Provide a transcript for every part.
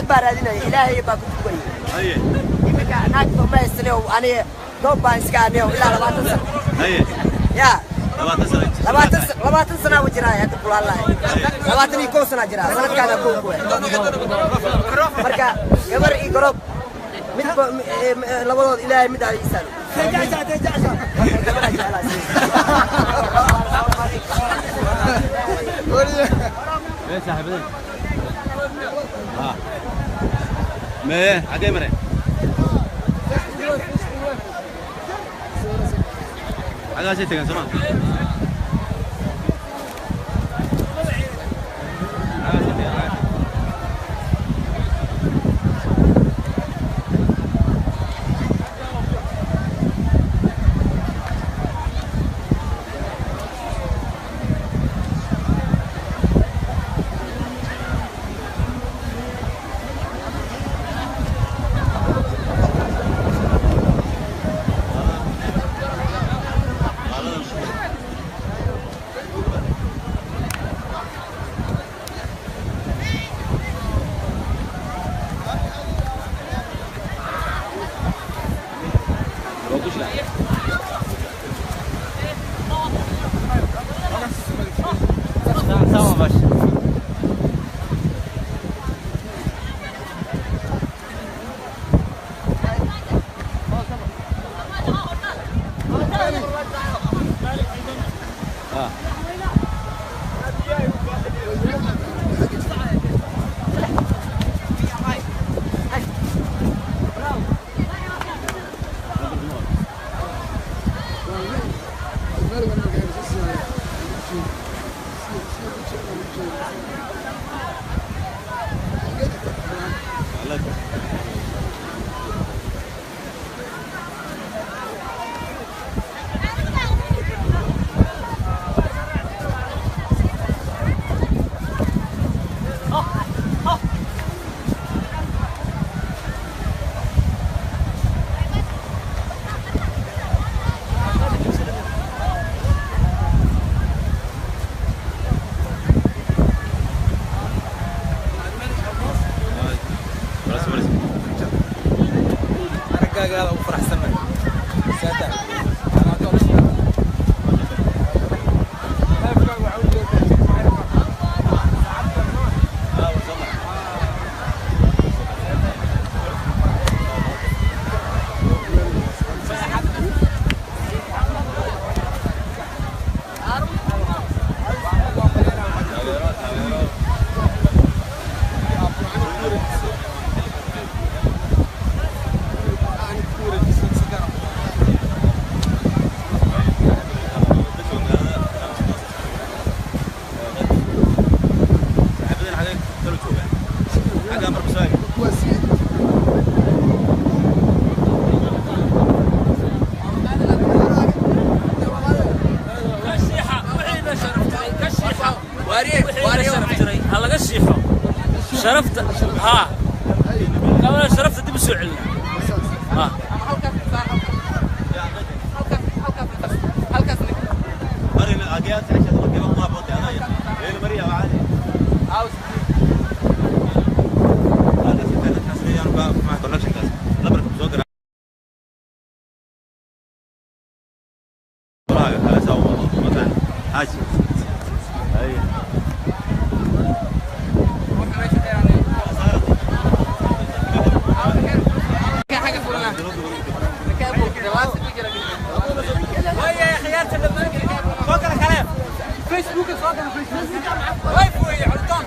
lacag baa raadinaya ilaahay baa ku tuway haye imika naag ma isleeyo ani doob baan iska aniyo ilaa 20 sano haye ya 20 sano wajiraay hadda kulaalay 21 sano jira sanadkaana ku marka gabar iyo gorob mid labadood ilaahay mid ay isaan يا صاحبي ما حاجه مرة حاجه شيء تكن سمع شرفت ها كمان شرفت دي بسوعل ها مرينا اجيات عشان تركب الطابوت انا هي مريا وعادي عاوز هذا سنه حسبي انا مع كونكشن كاس لبرك بزوق على سوا مثلا حاجه اي فيسبوك صادق فيسبوك وايف وي عرضان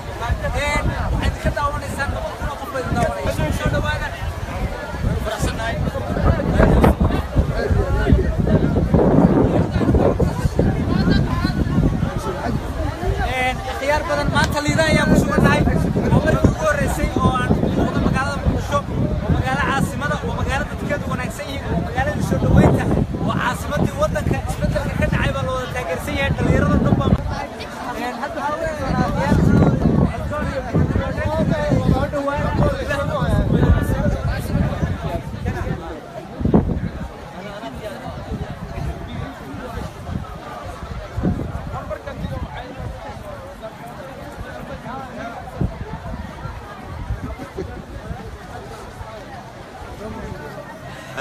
عند كذا اول انسان كنا قبل الدوري شو دوانا فرحسناي خيار بدن ما تليدا يا مسووناي markii ugu horeysay oo aan wada magaalada Muqdisho oo magaalo caasimada oo magaalada dadkeedu wanaagsan yihiin oo magaalada soo dhaweynta oo caasimadii wadanka isbedelka ka dhacay baa loo taageersan yahay dhalinyarada dhanba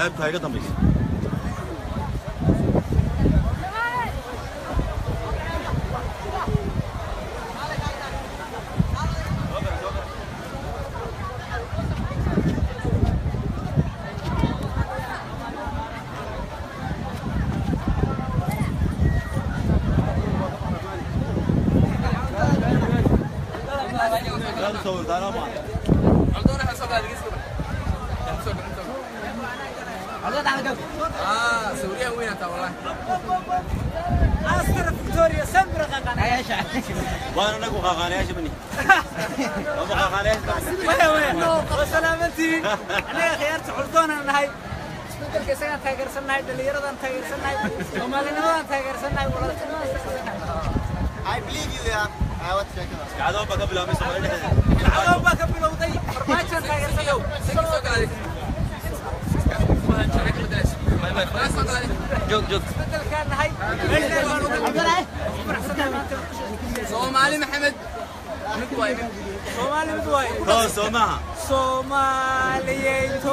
عيبتها قدام بس سوريا وين انت والله؟ أسكر فيكتوريا سمبر غاغان ايش وانا نقو غاغان ايش مني ابو غاغان ايش وين وسلامتي انا خيرت عردونا نهاي isbedelka isaga taageersanahay dhalinyaradan taageersanahay Soomaaliyeed taageersanahay I believe you yeah what sheekada قاعدوا بقى بلا مس عادوا بقى bilowday farmaajo taageersanayo soo galay joog isbedelkan nahay Soomaali Maxamed mid waay Soomaali mid waay سوماها Soomaaliyeed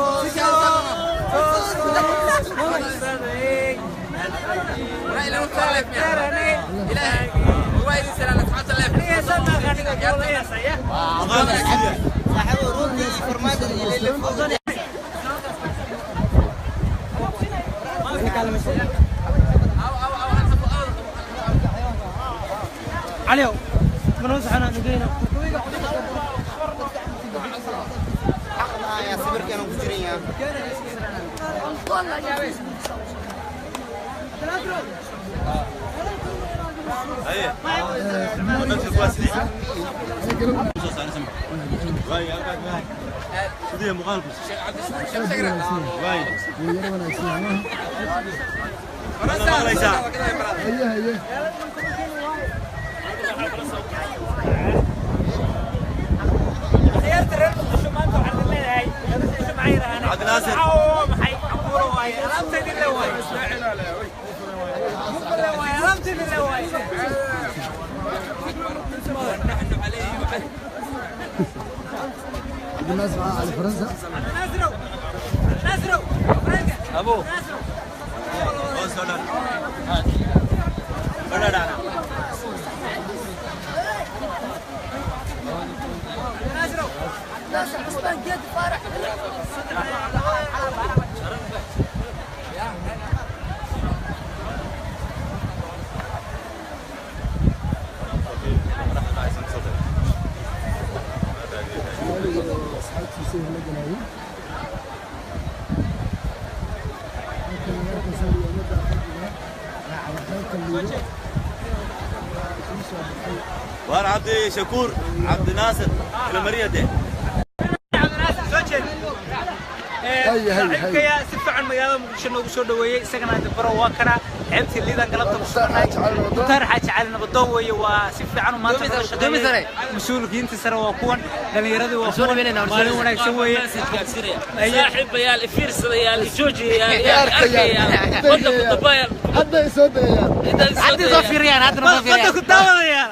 عليو منوز حنا نجينا يا صبر كانوا كثيرين يا والله يا بس ايه نفس الواسع واي شو دي مغالبه واي عبد الناصر محي عبوره واي الامتي لله واي الامتي لله واي نحن عليه عبد الناصر على فرنسا نازرو ابو نازرو حسبان جد فرح وار عبد شكور عبد ناصر المرية دي صاحبك يا سفعن مقالة مقدشة نوغو سو دhoweeyay isagana inta baro waa kana ceebtii liidan galabta ku soo taar xajaalna badoon weeye waa si fiican maanta wada shaqeeyay mas'uuliyiinta sare waa kuwan dhalinyaradu waa kuwan maalin wanaagsan weeye saaxiibayaal fiirsadayaal joojiyayaal arkayaal wada ku dabayal hadda soo dayaan hadda soo fiiriyaan hadda ma fiiriyaan hadda ku daawadayaan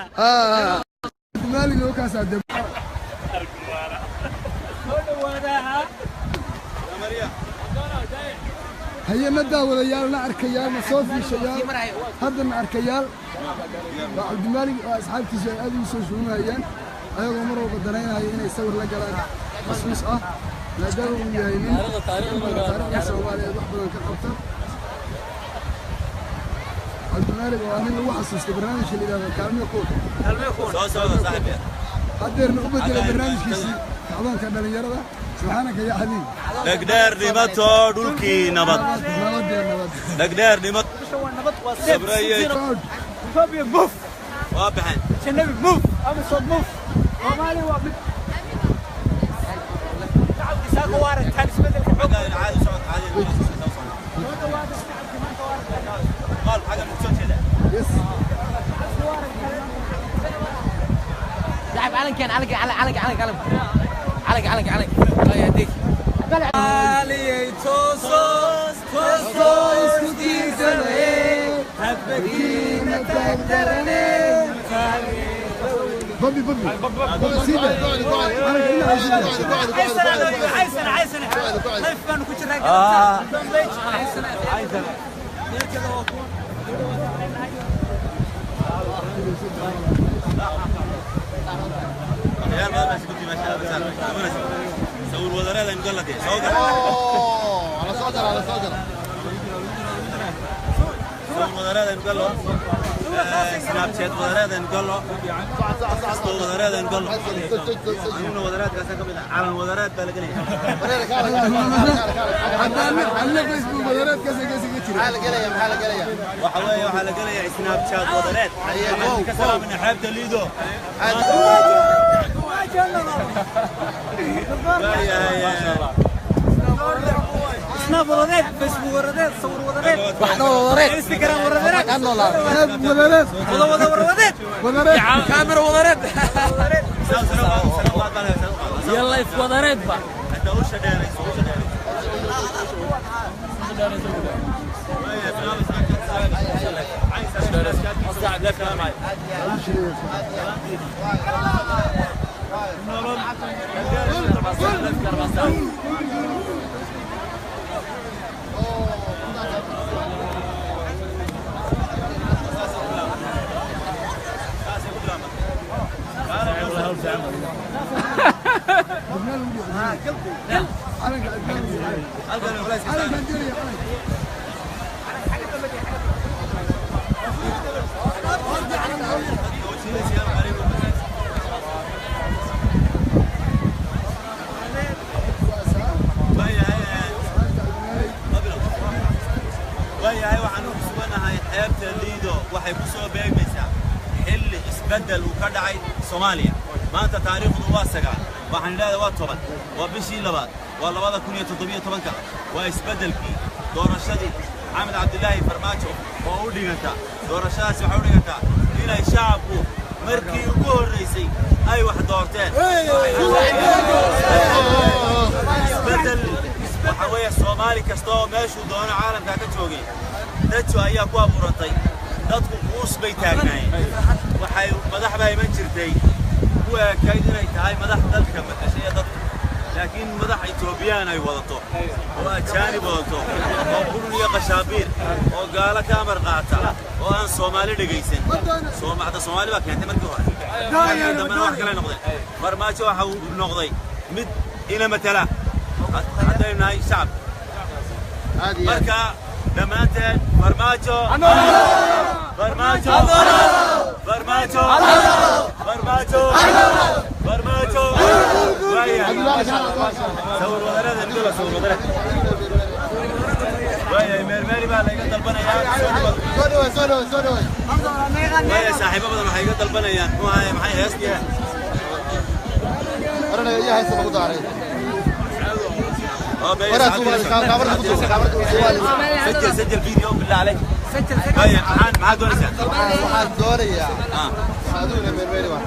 maaliga oo kaas aad هيا ندى وذيال نعركيال نصوفي شيال هذا نعركيال عبد المالك أصحاب تجي هذه يسوون هيان أيوة مرة بدرين هاي هنا يصور لك على مصوص لا جروا وياهين تاريخ سوالي بحضر كأكتر عبد المالك وأنا اللي وحصل برنامج اللي ده كلام يقول صاحبي قدر نقبل البرنامج كذي تعبان كان اللي سبحانك يا حبيبي نقدر نمتو دولكي نبات نقدر نمت صبرية فابي موف واضحين شنبي موف أنا صوت موف ومالي وابد تعبت ساق وارد تاني سبدل الحب عادي صوت عادي قال حاجة مكسوت كذا يس لاعب علن كان علق الله يهديك علي توصوص كتير حبكينا تقدرني ببي سيدة عايسنا طيب كانوا كنت راجع عايسنا يا ما ماشي كنت ماشي سوي الوزراء اللي مقول لك على صدر سوي الوزراء اللي مقول له سناب شات وزراء اللي مقول له سوي الوزراء اللي مقول له إنه وزراء كذا كذا على الوزراء بالقليل على فيسبوك وزارات كذا وحلا قليا سناب شات وزراء كسر من حبة الليدو سناب وردات فيسبوك وردات صور وردات واحنا وردات انستغرام وردات انا والله وزارات كاميرا وضرت يلا في وضرت بقى انت وش دارس waxay ku soo beegmaysaa xilli isbedel uu ka dhacay Soomaaliya maanta taariikhdu waa 9 waxaan ilaahay waa 10 waa bishii labaad waa 2017 waa isbedelkii doorashadii Axmed Cabdilaahi Farmaajo oo u dhiganta doorashadaas waxa u dhiganta inay shacabku markii ugu horeysay ay wax doorteen isbedel waxa weeye Soomaali kasta oo meeshuu doono caalamka ka joogay dadku ayaa ku abuurantay dadku quus bay taagnaayeen waxay madaxba iman jirtay kuwa kayd inay tahay madax dalka maqashay dadka laakiin madax Itoobiyaan ay wadato oo ajaanib wadato oo qurun iyo qashaabiir oo gaala ka amar qaata oo aan Soomaali dhageysan Soomaali baa keentay markii hore dhammaan wax kale noqday Farmaajo waxa uu noqday mid ina matala hadaynahay shacab marka dhammaanteen Farmaajo صور وزارات الدولة صور وزارات ويا ميرمالي بقى اللي يقدر البنيان سولو ويا صاحبه بدل ما هيقدر البنيان هو هاي معي هيسكي انا يا هسه بقول عليه سجل فيديو بالله عليك سجل معاه دوريا هذول ميرمالي واحد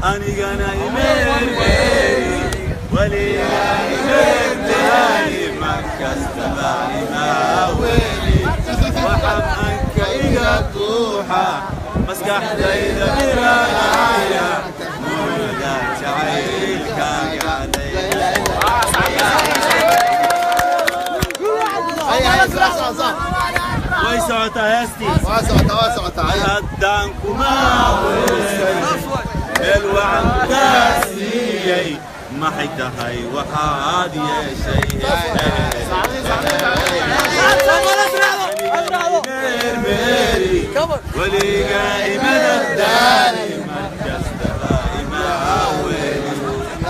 أنا ميرمالي ولي ميرمالي ما كستباني ما ويلي وحمانك إذا توحى مسكح دايدا مرايا مولا تعيلك علي ويسعت هستي واسعت هدانكما الوعد كاسيي ما حيتهاي وحاد يا شيء ولي قائم الداري مركز دائما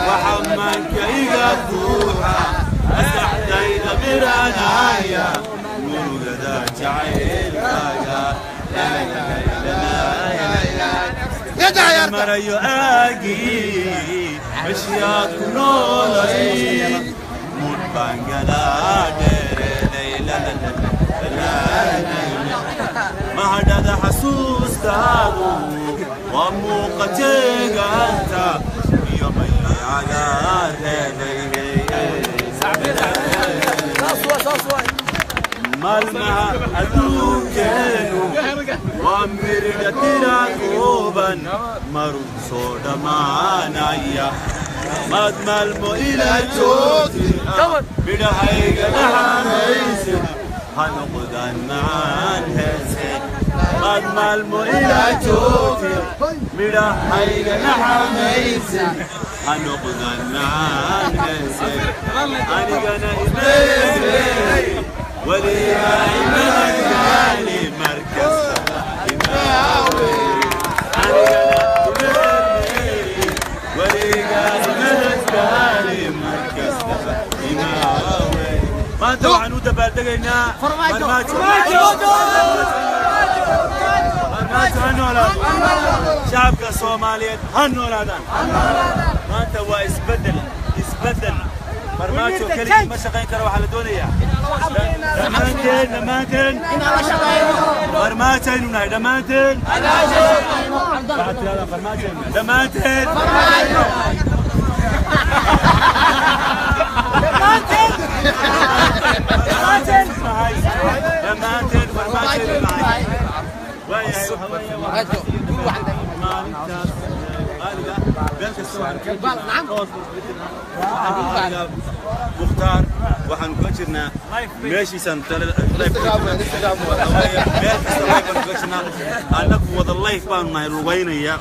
وحمانك إذا توحى أسحتين برانايا مرقدا جعيل يا مريو آجي مشيات نولي من بانجلا لا ما هذا حسوس تابو وموقتك أنت يوم على مالما أدوكينو وامرد تراكوبا نقدان مرون صودا معانا يا مدمى المؤيلة توتي بدا هيقا نحميسي هنقدان معانا مدمى المؤيلة توتي بدا هيقا نحميسي هنقدان معانا أنا قنا إبني ولي إبني مركز إماوي أنا قنا إبني ولي إبني مركز إماوي ما أنت وعنودة بلدقينا فرماجو هنولاد شعبك الصوماليين هنولادان ما أنت وإسبدل فرماجو كلمة ما شقين كروا على دنيا دمانتين فرماجين وناي دمانتين دمانتين مختار waxaan ku jirnaa meeshiisan anagu wada life baan nahay lugaynaya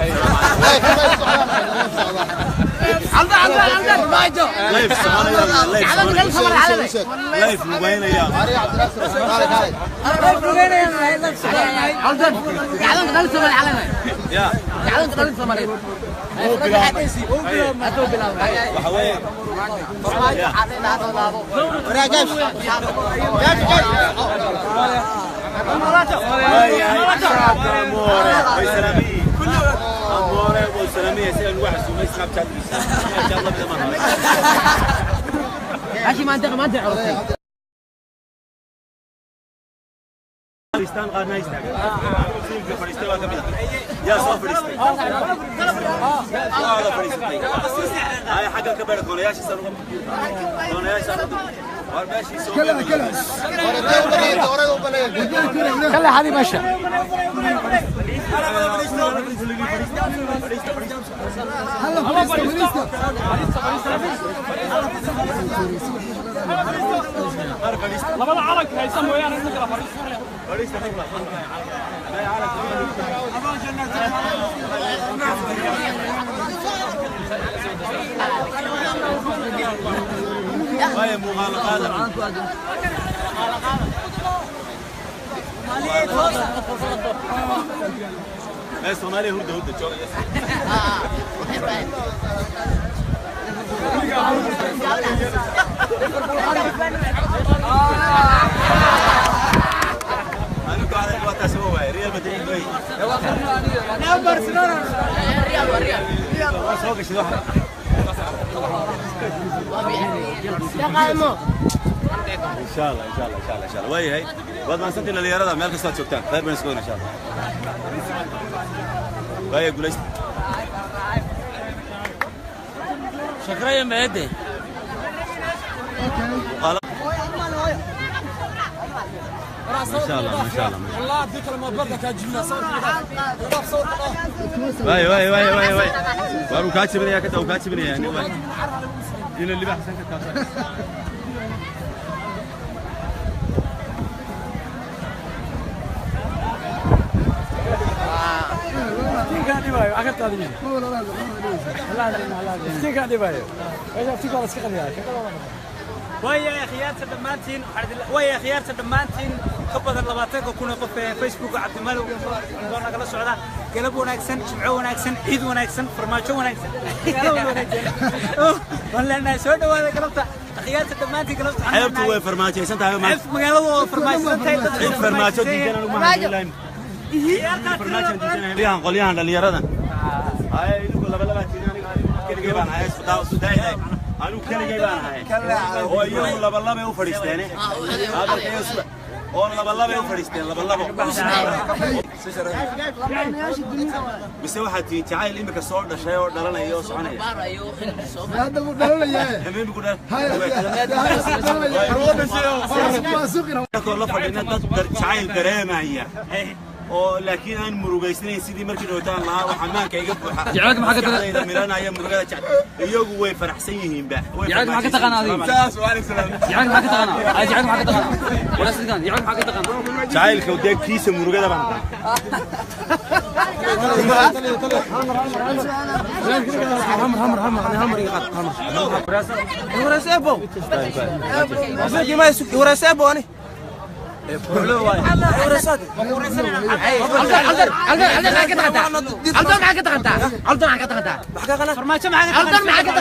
life lugaynaya فريستان قادنا يستاق فريستان قادنا يا صوف فريستان هذا فريستان هاي حاجة كبيرة كونياشي صاروا كونياشي صاروا وارباشي سوق كلا هذه ماشى لبدا عرق هيسمو ويانا نقرا فريستان لا عرق هاي مغالطات ايه صومالي هدى انا قاعد الوقت اسوي ريال مدريد وين يا برشلونة ريال سوق شي واحد ان شاء الله ان شاء الله ان شاء الله ان شاء الله وي هي بعد ما سنتنا اللي يرادا مالك استاذ شوكتان خير بين سكون ان شاء الله وي يقول ايش شكرا يا مهدي ما شاء الله ما شاء الله والله اديك لما بدك اجينا صوت واي واي واي واي واي وارو كاتبني يا كتا وكاتبني يعني واي الى اللي بحسن كتا كان ديبايو اكثر تادين لا كان ديبايو ايش في قرص كقليا ويا خيارته دمانتين ويا خيارته دمانتين كبد اللباتك كنا قف فيسبوك عبد الملك دونا kala socda galab wanaagsan jimco wanaagsan ciid wanaagsan farmaajo wanaagsan والله soo dhawaada galabta خيارته دمانتين galabta xeebtu way farmaajaysan tahay ma magaaladu waa farmaajaysan tahay farmaajo diidan ugu mahadcelin farmaajo diidan liyan qolyahan dhalinyarada ay idinku laba tiinaniga keligay baan ahay sudaayay anu keligay baan ahay oo iyagu laba u fadhiisteen hada yeesu oo laba u fadhiisteen laba bise waxa tii jacayl imika soo dhashay oo dhalanaya oo soconaya هذا مو دلالة habeen ku dhar هاي ko la fadhina dad jacayl dareemaya laakiin aan murugaysnayn sidii markii dhawtaan lahaa waxa maanka iga buuxa jacayl maxaa ka taqaan milanaya murugada jacayl iyagu way faraxsan yihiin ba jacayl maxaa ka taqaan adiga saas wa alaykum salaam jacayl maxaa ka taqaan jacayl maxaa ka taqaan wala sidaan jacayl maxaa ka taqaan jacaylka deekiisa murugada baan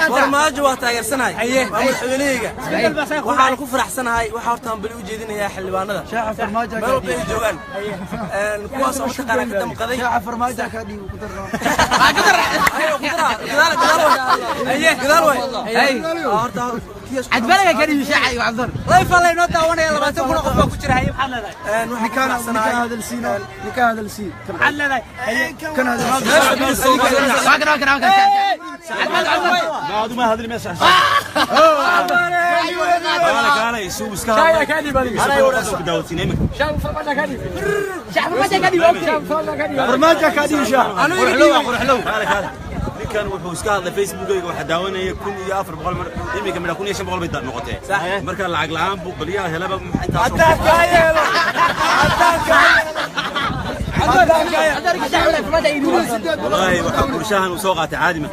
farmaajo waa taageersanahay madaxweyneyga waxaan ku faraxsanahay waxa horta aan bali u jeedinayaa xildhibaanada meel walba ay joogaan kuwaas oo mataqaanaa ka damqaday عدبلك كريم شاعي وعبدر ضيف الله ينوض وانا يلا بتكون قفه كجرا هي محل هذا السين نكاه هذا السين محل هذا كان هذا ما هذا المسح قال يسوق اسكار شاي كادي بالي شاف فرماجة كادي انا روح له كان wuxuu iska hadlay Facebook-ayga waxa daawanaya 1400 mar imika mid 1500 bay noqotay marka lacag la'aan buu baliyaa helaba intaas والله وحب برشاهن وسوق عادي ما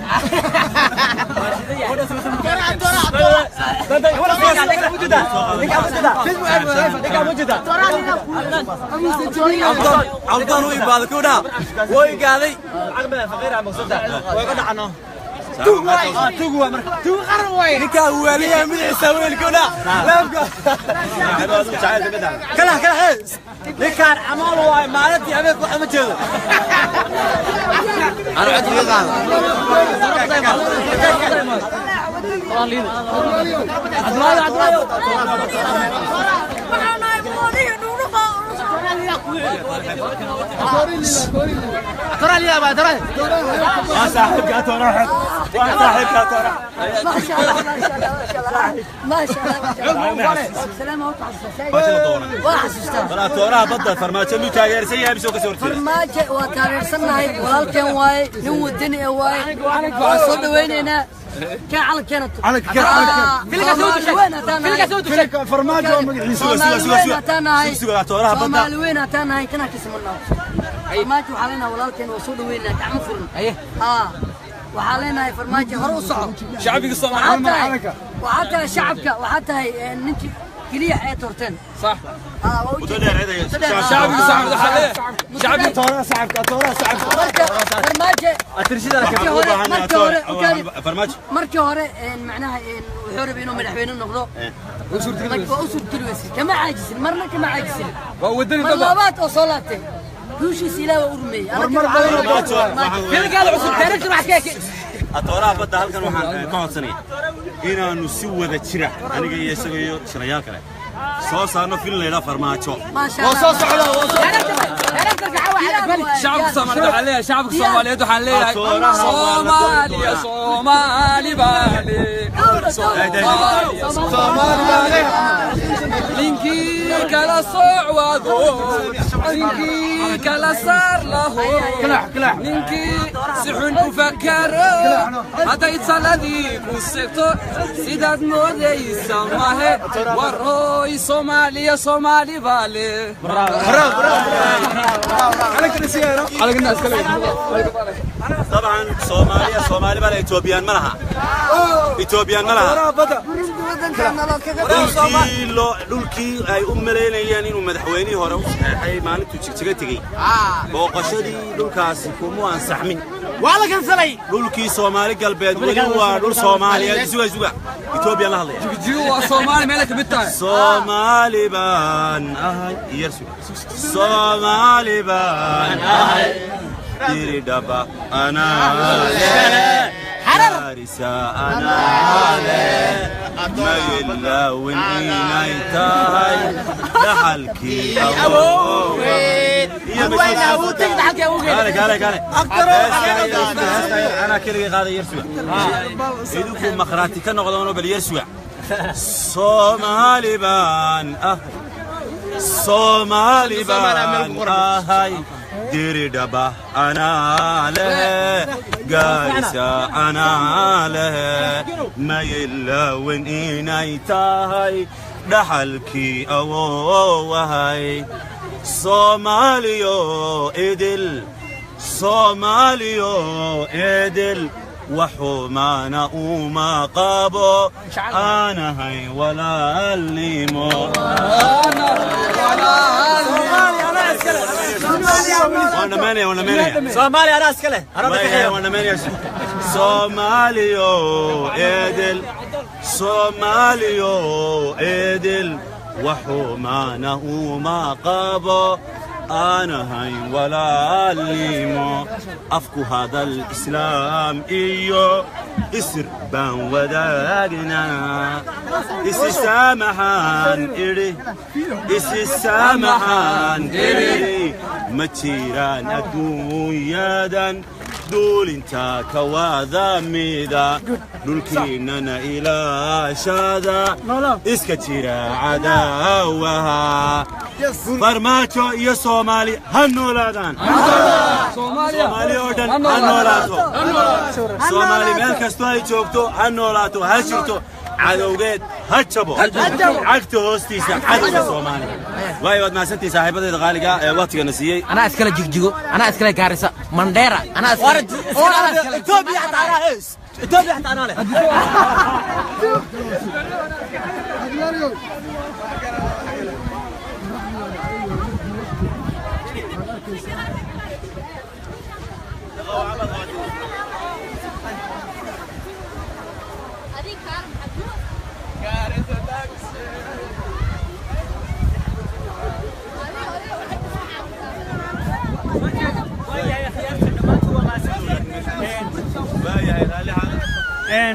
عبدان وي بعد كودا وي قاضي عقبه فقير على مقصده وي قدعنا توغوا مركا تو قرن وين نكا وليا من يسوي كودا كلا حس نكان عمال واي مالتي ابيك واحد ما جيده انا عندي قال ترى لي ابا ترى صاحبك اتوراحد صاحبك اتوراحد ما شاء الله ما شاء الله سلامة ولا توراه بدل فرماجة مو تاجر سيء بسوق صورتي فرماجة وتاجر سنة هاي ولكن واي نو الدنيا واي وصل ويننا كان على كانت على فيلك فرماجة وين وين أتانا هاي كنا كسمنا فرماجة وحالنا ولكن وصل ويننا كعم فرن وحالنا فرماجة هروسع شعبي الصومالي وحتى شعبك وحتى ننتي كلية عطرتين صح شعبي شعبي تورا صاحبك فرماجة أترشيد لك فرماجة مركي هوري معناها وحوري بينهم مدحوينين نقضوا وصول تلويسي كما عاجزين مرنا كما عاجزين مرلابات وصولاتي دوشي سلاوة أرمي فيلك قال عصب كاركتر مع كيكي التوراة بدأ هالكن وحنا كهات سنة هنا نسوي ذا شرع أنا جاي يسوي شريان كله صوص أنا في الليلة فرماجة ما شاء الله وصوص على شعب الصومالي عليه شعب الصومالي يدو عليه صومالي صومالي بالي صومالي بالي لينكي كلا صعوة لينكي كلا صار له كلاح لينكي سحن أفكر هذا يتصل ذيك والسكتور سيدات مودي سماه وروي صومالي صومالي بالي على الناس طبعا صومالي بالي إثيوبيان ملها إثيوبيان ملها dhulkii ay u maleynayeen inuu madaxweynihii hore u saxeexay maalintuu jigjiga tegey booqashadii dhulkaasi kuma ansaxmin waa la kansalay dhulkii Soomaali galbeed weli waa dhul Soomaaliyeed suga Itoobiya la hadlaya jigjiga waa Soomaali meel ka mid tahay Soomaali baan ahay yersu Soomaali baan ahay diri daba ana حارسة أنا ما يلا وإني تاي لحالكي أنا كلي هذا يرسوع يدوكم مخراتي كانوا غضبانوا باليرسوع صومالي بان صومالي بان هاي ديري دبا أنا له قايسة أنا له ما يلون إنايتاهي دحلكي أوهاي صوماليو إدل صوماليو إدل وحومانا وما قابو أنا هاي ولا الليمو وانا ماني صومالي أنا أسكله وانا ماني صوماليو إدل صوماليو إدل وحومانا وما قابو أنا هاي ولا الليمو أفكو هذا الإسلام إيو إسر بان وداقنا إسر سامحان إري إسر سامحان إري متيران أدو يادا دول انتا كواذا ميدا دول كيننا إلى شادا إسكتيرا عداوها فرماتو يا صومالي هنولادان صومالي أردن هنولاتو صومالي ملكستو هاي جوكتو هنولاتو هاشرتو عدوغيت هاتشبو عكتو هوستيسا عدو صومالي واي ود ما سنتي صاحبتي غالقة واتيغا نسيي أنا أسكلا جيجيجو أنا أسكلا كارثة مانديرا أنا أسكلا توبي حتى أنا إيش توبي حتى أنا له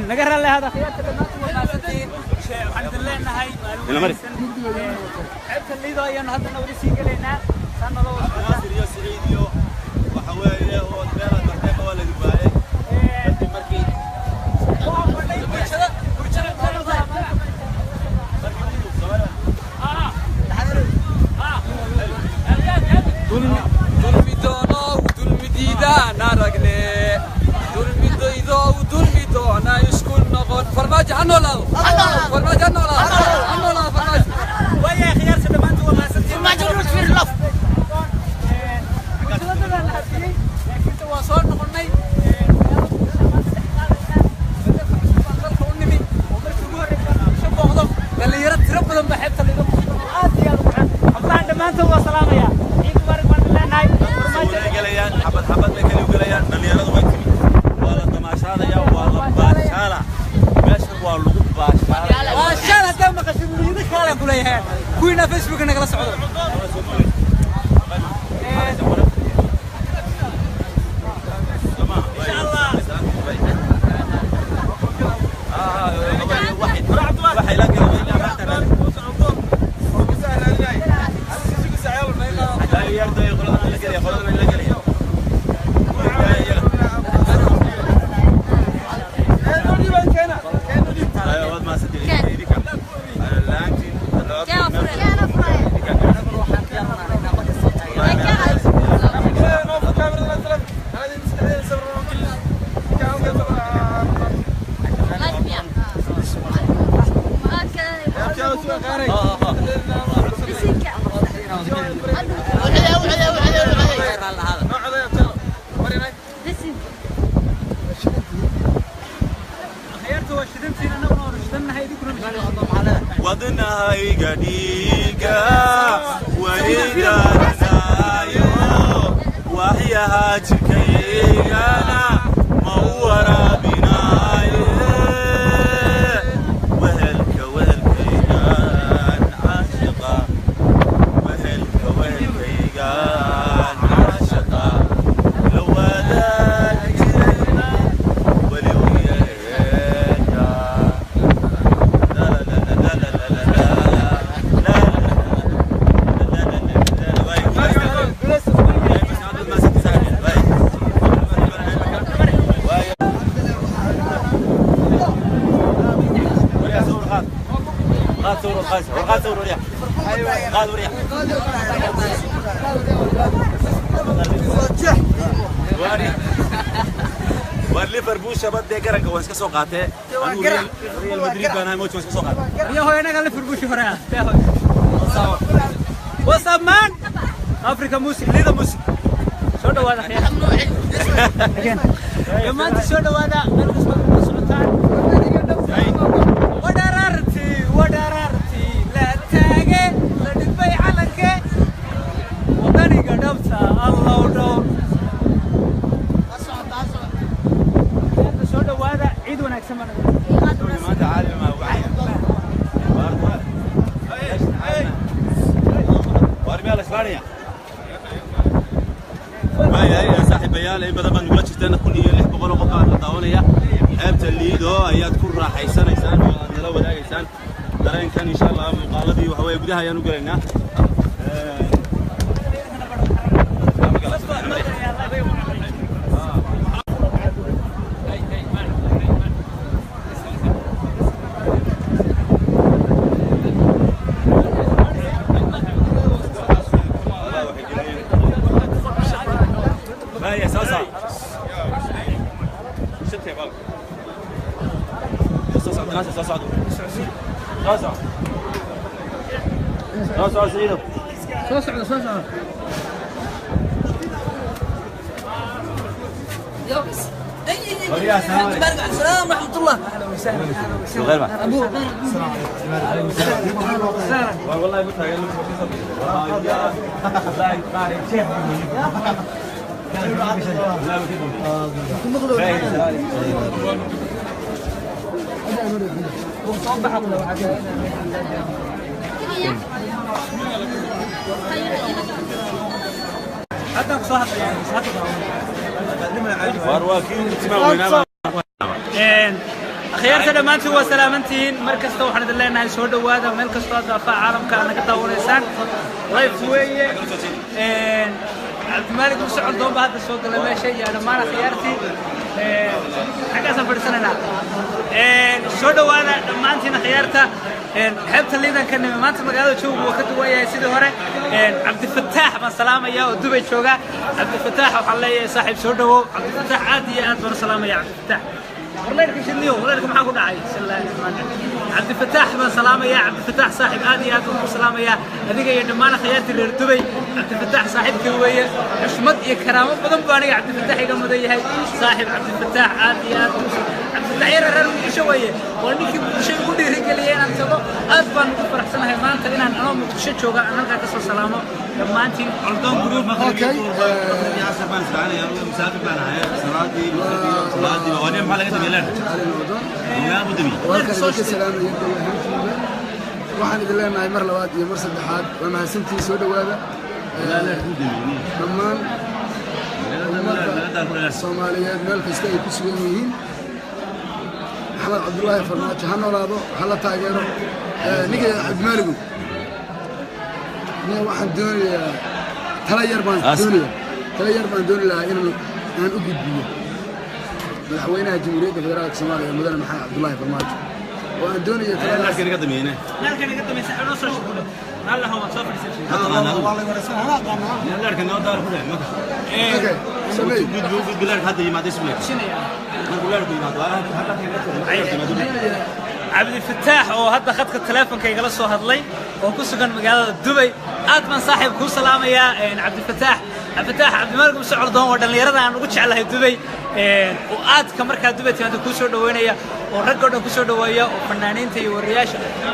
نقرر له هذا خيارته لما تسنتين الحمد لله إن هاي عبت اللي ذا ين هذا نوري سيقلنا سنة ذا سيريو سعيديو وحوالي وبلاد مرتبة ولا دبي مركي فرماج عنه لا فرماج عنه لا فرماج ويا خيار سدمان تو ما سنتين ما جربت في اللف لكن تواصل نقولني اللي يرد ربنا بحب تليدو الله عندما أنت وسلام يا عيد مبارك من الله ناي قليان حبت لكن وقليان اللي يرد ويتمي ولا تماشى يا والله باشاله واشاله دم قشم من يدك كلام كلها كوينا فيسبوك نقل سعود ودنا قديقة وإذا نايو وحيها تكيانا مورا بنايو وهلك كيان عاشقا وهلك كيان عاشقا لو ذاك جرينا ولو غاد وريح وليفربول شباب ده قرن واسك سوقاته ريال مدريد بنا موت واسك سوقاته يا هو انا قال ليفربول شهرها واتس اب مان افريكا موسيقى ليدا موسيقى شو دوادا خير لما انت شو دوادا مركز سلطان ودررتي لا تاجي لا تبي عليك وطني قدمتها الله ودور شو دوادا عيد ونكسب ما تعلم وارمي على اسبانيا يا صاحب بيال إن بدل ما نقول لك استنى كل يوم لحق بقول قطع الطاولة عبت الليدو هي تكون راح يسان يسان لو ولا يسان ترى كان إن شاء الله مقالدي وهو يبدأها يا نقول لنا يا ساسا شتى بالك ساسا ناس ساسا ساسا ساسا سيدو ساسا السلام ورحمة الله. أهلا وسهلا. غير ما أبو والله قلت لك حتى صاحب يعني خيارته دمانتي وسلامتين مركز تو حنا دلنا هاي سو دواده meel kasto daafa caalamka ana ka daawareysaan live weeye Abdimalik u socon doon baad soo galay meesha iyo dhamaan khiyaartii xaggaas fadhisanayna soo dhawaada dhamaantiin khiyaarta xabta liidan kan maanta magaalada joogo waa ka duwan yahay sidii hore Abdi Fattah ma salaamaya oo Dubai jooga Abdi Fattah waxa leeyahay saaxiib soo dhawo Abdi Fattah aad iyo aad baan salaamaya Abdi Fattah والله كشنيو والله كم حاكو داعي عبد الفتاح بن سلامة يا عبد الفتاح صاحب آدي آدم سلامة يا هذيك يا دمانة خيارتي للدبي عبد الفتاح صاحب كوية حشمت يا كرامة بدن باني عبد الفتاح يقوم ذي هاي صاحب عبد الفتاح آدي آدم عبد الفتاح يرى شوية وانك شيء يقول لي رجالي أنا تبغى أذبان فرح سنة هاي ما أنت لين أنا متشجع شوقا أنا قاعد أسمع سلامة لما أنت عرضون جروب أوكي يا سبحان الله يا مسافر بنا هاي سرادي سرادي وأنا محل كده ميلان يا أبو دبي waxaan idin leenahay mar labaad iyo mar saddexaad waa mahadsantii soo dhawaada dhammaan ummadda Soomaaliyeed meel kasta ay ku sugan yihiin Maxamed Cabdullaahi Farmaajo ha noolaado ha la taageero ninka Abdimalik waxaan doonayaa tala yar baan doonayaa inaan u gudbiyo madaxweynaha jamhuuriyadda federaalka Soomaaliya mudane Maxamed Cabdullaahi Farmaajo وأنا دوني لا كان يقدم هنا لا كان يقدم يسحب نص الشغل هلا هو صافي والله ورسنا لا كان نو دار كله اوكي سمي بلاد هذا ما تسمع شنو يعني نقول لك عبد الفتاح وهذا خدك التليفون كي جلسوا هذلي وكسرنا مقالة دبي أتمنى صاحب كل سلام يا عبد الفتاح عبد الملك مسعود دون ودن ليردا أنا قلت على دبي وآت كمركز دبي تيجي كسر دوينيا ورجعنا كسر دويا وفنانين تي والرياش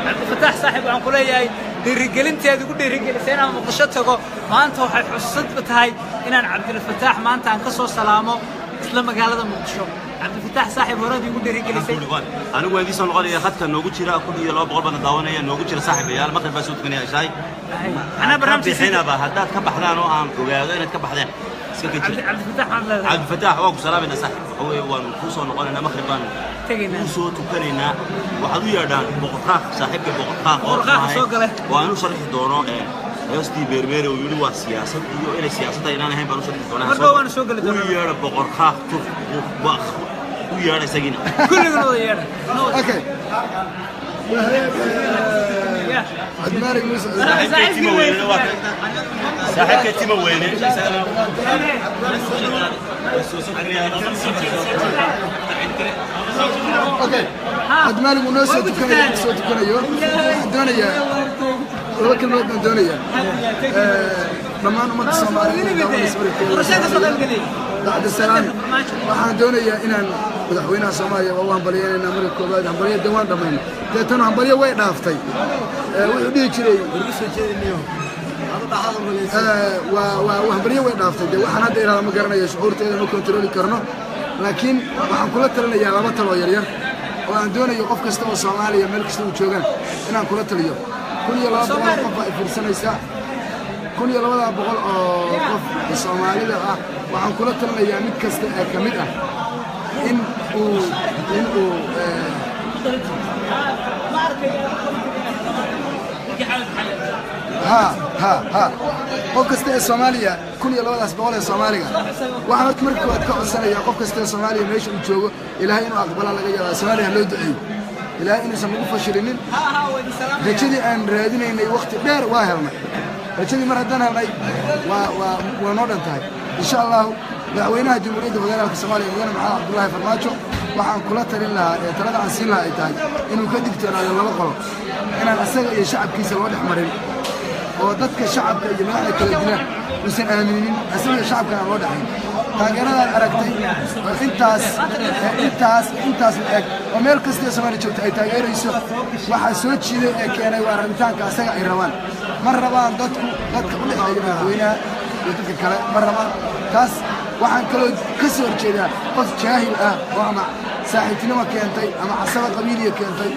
عبد الفتاح صاحب عن كل ياي الرجالين تيجي كل رجال سينا مقشتها ما أنت وحصلت بتهاي إن عبد الفتاح ما أنت انكسر سلامه إسلام مقالة مقشة عبد الفتاح صاحب ورادي يقول رجال سين أنا قوي دي سنقول يا خدك نوجد شراء كل يلا بقول بنا داونا نوجد شراء صاحب يا ما كان بسوت مني شيء أنا برمج حين بقى هدات كبح لنا نوعا وقاعدين كبح لنا عبد الفتاح عبد الفتاح واقف سلام الناس هو ونفوسه نقول أنا مخربان نفوسه تكلنا وحدو يردان بقطاق صاحب بقطاق سوقله وأنا صريح دونه يستي بربري ويقولوا السياسة يقولوا إلى السياسة أنا هم بنوصل دونه مرة سوقله دونه ويرد بقطاق وبخ ويرد سجينة كل يوم يرد اوكي عبد المالك موسى صاحبك تيما وينه اوكي عبد المالك موسى تكنيو سو تكنيو دونيا لو كلمه دونيا لما نمط الصوماليين بعد السلام waxaan doonayaa inaan madaxweynaha Soomaaliya oo hambalyeeyna marka koobaad hambalyeey dawaan dhamaan deetana hambalyeey way dhaaftay wuxuu dhigi jiray wargiso jeedinayo waa hambalyeey way dhaaftay waxaan hadda ilaa ma garanayo shucuurteeda ma kontroli karno laakiin waxaan kula talinayaa laba talo yar yar oo aan doonayo qof kasta oo Soomaaliya meel kasta uu joogan inaan kula taliyo 1200 qof ay fiirsanaysaa 1200 oo qof Soomaalida ah waxaan kula talinayaa mid kasta ee ka mid ah in uu qof kasta ee Soomaaliya 1200 ee Soomaaliga waxaan markii waad ka codsanayaa qof kasta ee Soomaaliya meesha uu joogo Ilaahay inuu aqbala laga yaabo Soomaaliya loo duceeyo Ilaahay inuu sameeyo fashilinin rajadii aan raadinaynay waqti dheer waa helnay rajadii mar haddana helnay waa noo dhantahay insha Allah madaxweynaha jamhuuriyadda federaalka Soomaaliya mudane maxamed Cabdullaahi Farmaajo waxaan kula talin lahaa ee talada aan siin lahaa ay tahay inuu ka digtoonaado laba qolo inaan asaga iyo shacabkiisa loo dhexmarin oo dadka shacabka iyo madaxda kala dilaan uusan aaminin asaga iyo shacabka aan loo dhexayn taageeradan aragtay intaas eeg oo meel kasta ee Soomaaliya joogta ay taageerayso waxa soo jiiday ee keenay waa rabitaanka asaga ay rabaan ma rabaan dadka u dhexeeya madaxweynaha iyo dadka kale ma rabaan taas waxaan kaloo ka soo horjeedaa qof jaahil ah oo ama saaxiibtinimo keentay ama casaba qabiiliya keentay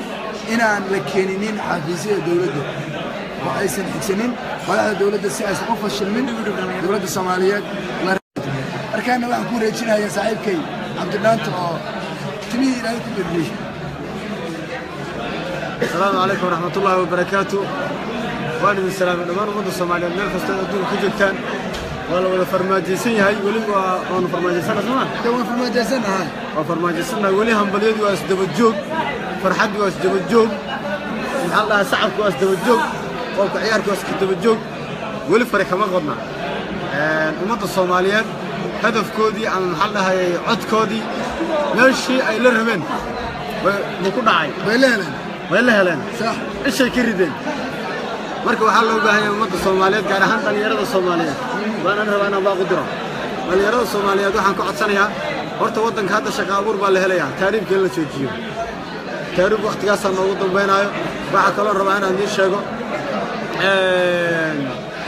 inaan la keeninin xafiisyada dawladda oo aysan xigsanin madaxda dawladda si aysan u fashilmin dawladda Soomaaliyeed markaana waxaan ku wareejinayaa saaxiibkay Cabdidhaanta oo timihii ilaahay ku bediyay السلام عليكم ورحمة الله وبركاته وأنا من السلام الأمان ومدى الصوماليين ميل كستان أدون كجلتان والله ولا فرماجيسين هاي ولي وأنا فرماجيسين أسمع تو فرماجيسين هاي وفرماجيسين ولي هم بليد وأسدب الجوب فرحد وأسدب الجوب سبحان الله سعف وأسدب الجوب وكعيارك وأسدب الجوب ولي فريق ما غضنا ومدى الصوماليين هدف كودي عن محل هاي عد كودي ماشي أي لرهمين ومكون عاي ولا هلان صح ايش كردين marka waxa loo baahan ummadda Soomaaliyeed gaar ahaan dhalinyarada Soomaaliyeed waan rabaa baa qudro dhalinyarada Soomaaliyeed waxaan ku codsanayaa horta wadanka hadda shaqo abuur baa la helayaa taariikhka la joojiyo taariikh waqtigaas aan ugu dambeynaayo waxa kale oo rabaa inaan idin sheego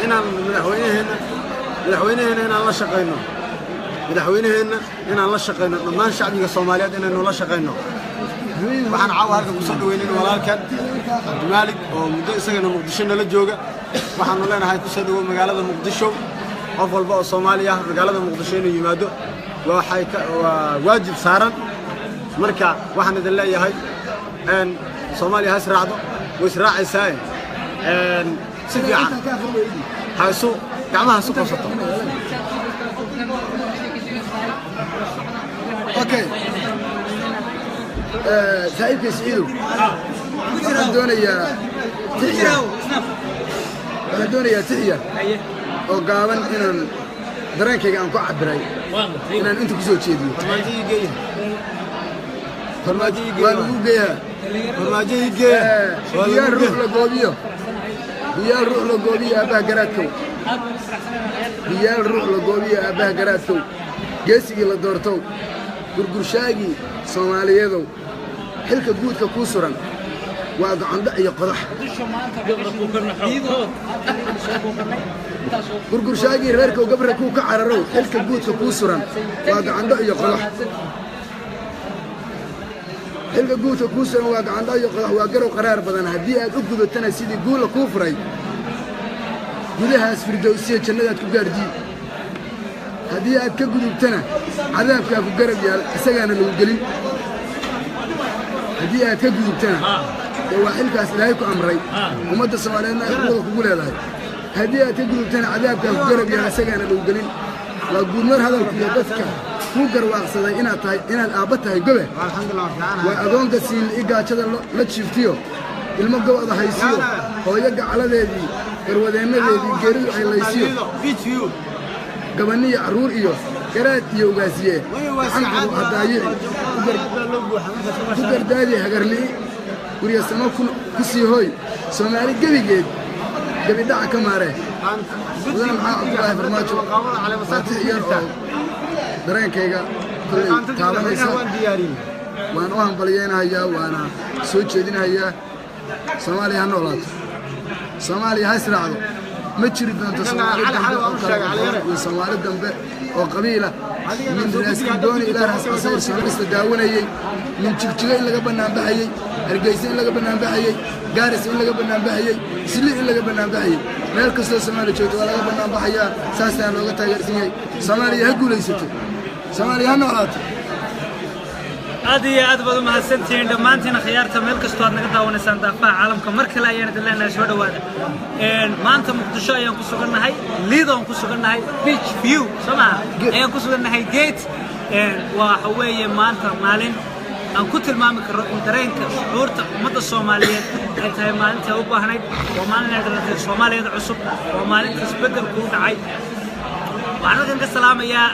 inaan madaxweynaheena inaan la shaqeyno dhammaan shacbiga Soomaaliyeed inaan la shaqeyno waxaan caawa halka ku soo dhaweynay walaalkan Cabdimalik oo muddo isagana Muqdisho nala jooga waxaan leenahay ku soo dhawo magaalada Muqdisho qof walba oo Soomaali ah magaalada Muqdisho inuu yimaado waxay waajib saaran marka waxaan idin leeyahay Soomaaliya has raacdo way israacaysaa si fiican hayso gacmaha su qabsato okay سعيد كسيدو دونيا تحية oo gaaban inaan dareenkayga aan ku cabiray inaan inta ku soo jeediyo farmaajiga ruux la goobiyo biyaal ruux la goobiyo aabaha garaadkow geesigii la doortow gurgurshaagii Soomaaliyeedow xilka guudka ku suran waa gacandha iyo qodax gurgurshaagii reerka gabra ku ka cararow xilka guudka ku suran waa gacandha iyo qodax xilka guudka ku suran waa gacandha iyo qodax waa garow qaraar badan haddii aad u gudatana sidii guula ku furay gudahaas firdawsiya jannadaad ku gaardii haddii aad ka gudubtana cadaabkaa ku garab yaal isagaana lagu gelin haddii aad ka gudubtana dee waa xilkaas ilaahay ku amray ummadda Soomaaliyeedna ay quwada kugu leedahay haddii aad ka gudubtana cadaabkaa ku garab yaal isagaana lagu gelin waa guudmar hadalkiiyo dadka ku garwaaqsaday inaad aabba tahay gobe waa agoonka siin i gaajada la jiiftiyo ilmo gobada haysiyo hooyo gacaladeedii garwadeennadeedii geeridu ay laysiyo gabaniyo carruur iyo garaad iyo ugaasiye gacankudu hadaayici ku gardaadi hagarli'i guryasamo ku sii hooy soomaali gebigeed gebidhaca ka maaree mudane maxaa cabdulaahi farmaajo faatix yar oo dareenkayga kolley taabanaysa waan u hambalyaynahayaa waana soo jeedinahayaa soomaaliya ha noolaato soomaaliya ha israacdo ma jiri doonto soomaali dambe oo kale iyo soomaali dambe oo qabiila min raaskii dooni ilaa raas qasayr soomaalista daawanayey min jigjigo in laga bannaanbaxayey hargeysa in laga bannaanbaxayey gaaris in laga bannaanbaxayey isli in laga bannaanbaxayey meel kastoo soomaaliya joogto waa laga bannaanbaxayaa saasaan looga taageersan yahay soomaaliya ha guulaysato soomaaliya ha noolaato aad iyo aad baad u mahadsantihiin dhammaantiina khiyaarta meel kastoo aad naga daawanaysaan daafaha caalamka mar kale ayaan idin leenahay soo dhowaada maanta muqdisho ayaan ku sugannahay liido aan ku sugannahay beach view soo maha ayaan ku sugannahay gate waxa weeye maanta maalin aan ku tilmaami karno in dareenka shucuurta ummadda Soomaaliyeed ay tahay maalintii u baahnayd waa maalin ay dhalatay Soomaaliyada cusub waa maalintii isbeddelku u dhacay waxaan ka salaamayaa